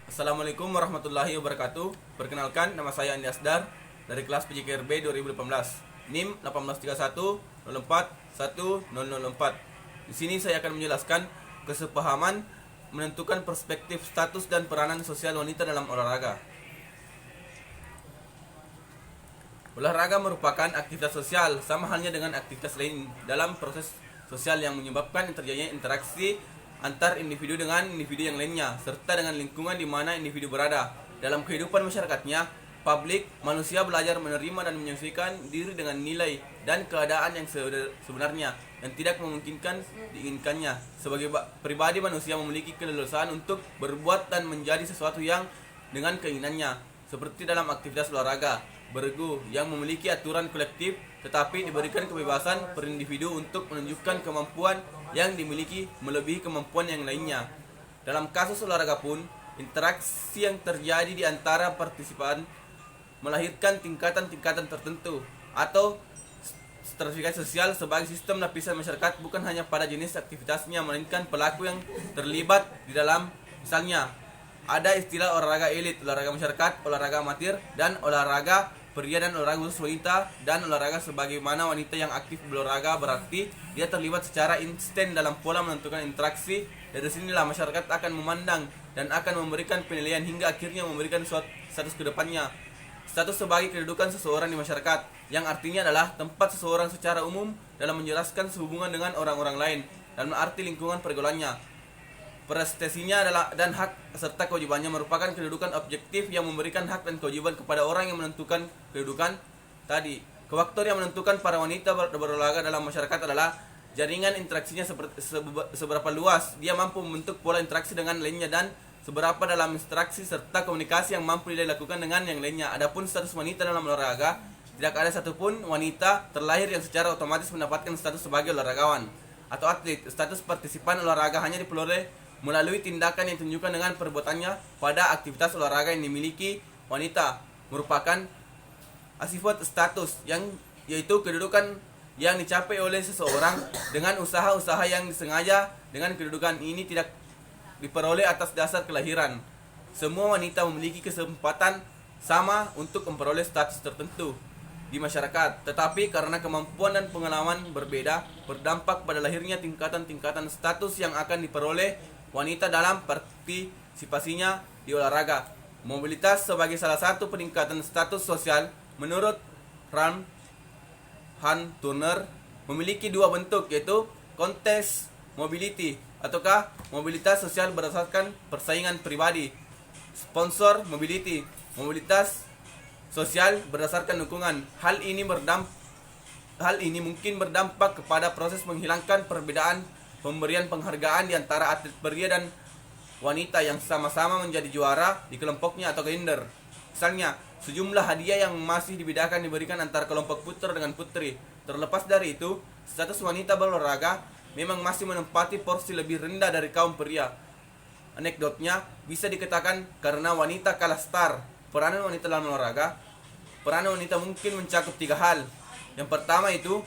Assalamualaikum warahmatullahi wabarakatuh. Perkenalkan, nama saya Andi Asdar dari kelas PJKRB 2018. NIM 1831041004. Di sini saya akan menjelaskan kesepahaman menentukan perspektif status dan peranan sosial wanita dalam olahraga. Olahraga merupakan aktivitas sosial sama halnya dengan aktivitas lain dalam proses sosial yang menyebabkan terjadinya interaksi antar individu dengan individu yang lainnya, serta dengan lingkungan di mana individu berada. Dalam kehidupan masyarakatnya, publik, manusia belajar menerima dan menyesuaikan diri dengan nilai dan keadaan yang sebenarnya yang tidak memungkinkan diinginkannya. Sebagai pribadi, manusia memiliki keleluasaan untuk berbuat dan menjadi sesuatu yang dengan keinginannya, seperti dalam aktivitas olahraga, bergu yang memiliki aturan kolektif, tetapi diberikan kebebasan per individu untuk menunjukkan kemampuan yang dimiliki melebihi kemampuan yang lainnya. Dalam kasus olahraga pun, interaksi yang terjadi di antara partisipan melahirkan tingkatan-tingkatan tertentu atau stratifikasi sosial sebagai sistem lapisan masyarakat, bukan hanya pada jenis aktivitasnya melainkan pelaku yang terlibat di dalam. Misalnya, ada istilah olahraga elit, olahraga masyarakat, olahraga amatir, dan olahraga pria dan olahraga khusus wanita. Dan olahraga sebagaimana wanita yang aktif berolahraga berarti dia terlibat secara instan dalam pola menentukan interaksi. Dari sinilah masyarakat akan memandang dan akan memberikan penilaian hingga akhirnya memberikan suatu status ke depannya. Status sebagai kedudukan seseorang di masyarakat, yang artinya adalah tempat seseorang secara umum dalam menjelaskan sehubungan dengan orang-orang lain dalam arti lingkungan pergaulannya. Prestasinya adalah dan hak serta kewajibannya merupakan kedudukan objektif yang memberikan hak dan kewajiban kepada orang yang menentukan kedudukan tadi. Faktor yang menentukan para wanita berolahraga dalam masyarakat adalah jaringan interaksinya seberapa luas dia mampu membentuk pola interaksi dengan lainnya dan seberapa dalam interaksi serta komunikasi yang mampu dia lakukan dengan yang lainnya. Adapun status wanita dalam olahraga, tidak ada satupun wanita terlahir yang secara otomatis mendapatkan status sebagai olahragawan atau atlet. Status partisipan olahraga hanya diperoleh melalui tindakan yang ditunjukkan dengan perbuatannya pada aktivitas olahraga yang dimiliki wanita, merupakan sifat status yang yaitu kedudukan yang dicapai oleh seseorang dengan usaha-usaha yang disengaja. Dengan kedudukan ini tidak diperoleh atas dasar kelahiran. Semua wanita memiliki kesempatan sama untuk memperoleh status tertentu di masyarakat, tetapi karena kemampuan dan pengalaman berbeda, berdampak pada lahirnya tingkatan-tingkatan status yang akan diperoleh wanita dalam partisipasinya di olahraga. Mobilitas sebagai salah satu peningkatan status sosial menurut Han Turner memiliki dua bentuk, yaitu kontes mobility ataukah mobilitas sosial berdasarkan persaingan pribadi, sponsor mobility, mobilitas sosial berdasarkan dukungan. Hal ini mungkin berdampak kepada proses menghilangkan perbedaan pemberian penghargaan di antara atlet pria dan wanita yang sama-sama menjadi juara di kelompoknya atau gender. Misalnya, sejumlah hadiah yang masih dibedakan diberikan antara kelompok putra dengan putri. Terlepas dari itu, status wanita berolahraga memang masih menempati porsi lebih rendah dari kaum pria. Anekdotnya bisa dikatakan karena wanita kalah star. Peranan wanita dalam olahraga, peranan wanita mungkin mencakup tiga hal. Yang pertama itu,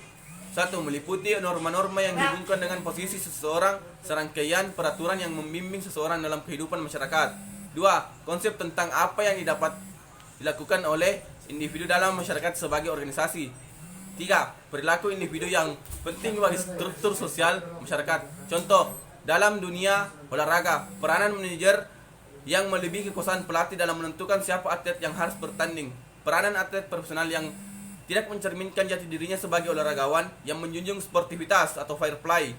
satu, meliputi norma-norma yang dihubungkan dengan posisi seseorang, serangkaian peraturan yang membimbing seseorang dalam kehidupan masyarakat. Dua, konsep tentang apa yang dilakukan oleh individu dalam masyarakat sebagai organisasi. Tiga, perilaku individu yang penting bagi struktur sosial masyarakat. Contoh, dalam dunia olahraga, peranan manajer yang melebihi kekuasaan pelatih dalam menentukan siapa atlet yang harus bertanding. Peranan atlet profesional yang tidak mencerminkan jati dirinya sebagai olahragawan yang menjunjung sportivitas atau fair play.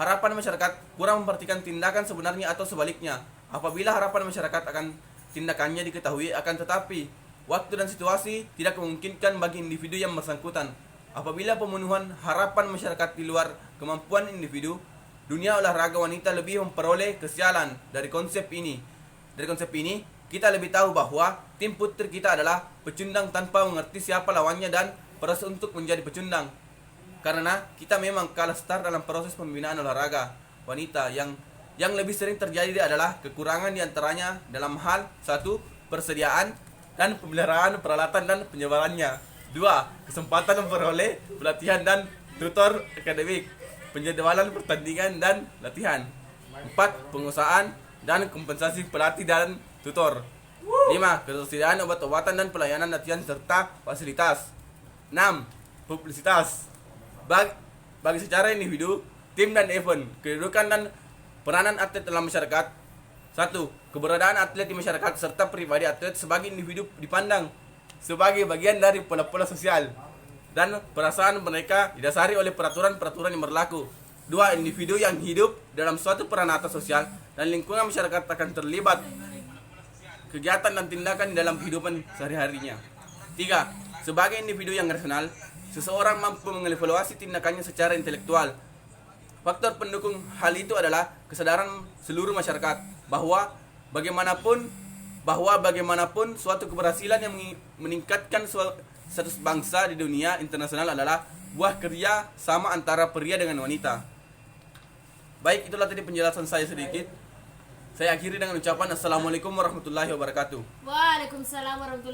Harapan masyarakat kurang memperhatikan tindakan sebenarnya atau sebaliknya. Apabila harapan masyarakat akan tindakannya diketahui, akan tetapi waktu dan situasi tidak memungkinkan bagi individu yang bersangkutan. Apabila pemenuhan harapan masyarakat di luar kemampuan individu, dunia olahraga wanita lebih memperoleh kesialan. Dari konsep ini, kita lebih tahu bahwa tim putri kita adalah pecundang tanpa mengerti siapa lawannya dan proses untuk menjadi pecundang. Karena kita memang kalah star dalam proses pembinaan olahraga wanita. Yang lebih sering terjadi adalah kekurangan diantaranya dalam hal satu, persediaan dan pemeliharaan peralatan dan penyebarannya. Dua, kesempatan memperoleh pelatihan dan tutor akademik, penjadwalan pertandingan dan latihan. Empat, pengusahaan dan kompensasi pelatih dan tutor. 5. Ketersediaan obat-obatan dan pelayanan latihan serta fasilitas. 6. Publisitas. Bagi secara individu, tim dan event, kedudukan dan peranan atlet dalam masyarakat. 1. Keberadaan atlet di masyarakat serta pribadi atlet sebagai individu dipandang sebagai bagian dari pola-pola sosial dan perasaan mereka didasari oleh peraturan-peraturan yang berlaku. 2. Individu yang hidup dalam suatu peranata sosial dan lingkungan masyarakat akan terlibat kegiatan dan tindakan dalam kehidupan sehari-harinya. 3. Sebagai individu yang rasional, seseorang mampu mengevaluasi tindakannya secara intelektual. Faktor pendukung hal itu adalah kesadaran seluruh masyarakat bahwa bagaimanapun suatu keberhasilan yang meningkatkan status bangsa di dunia internasional adalah buah kerja sama antara pria dengan wanita. Baik, itulah tadi penjelasan saya sedikit. Saya akhiri dengan ucapan Assalamualaikum warahmatullahi wabarakatuh. Waalaikumsalam warahmatullahi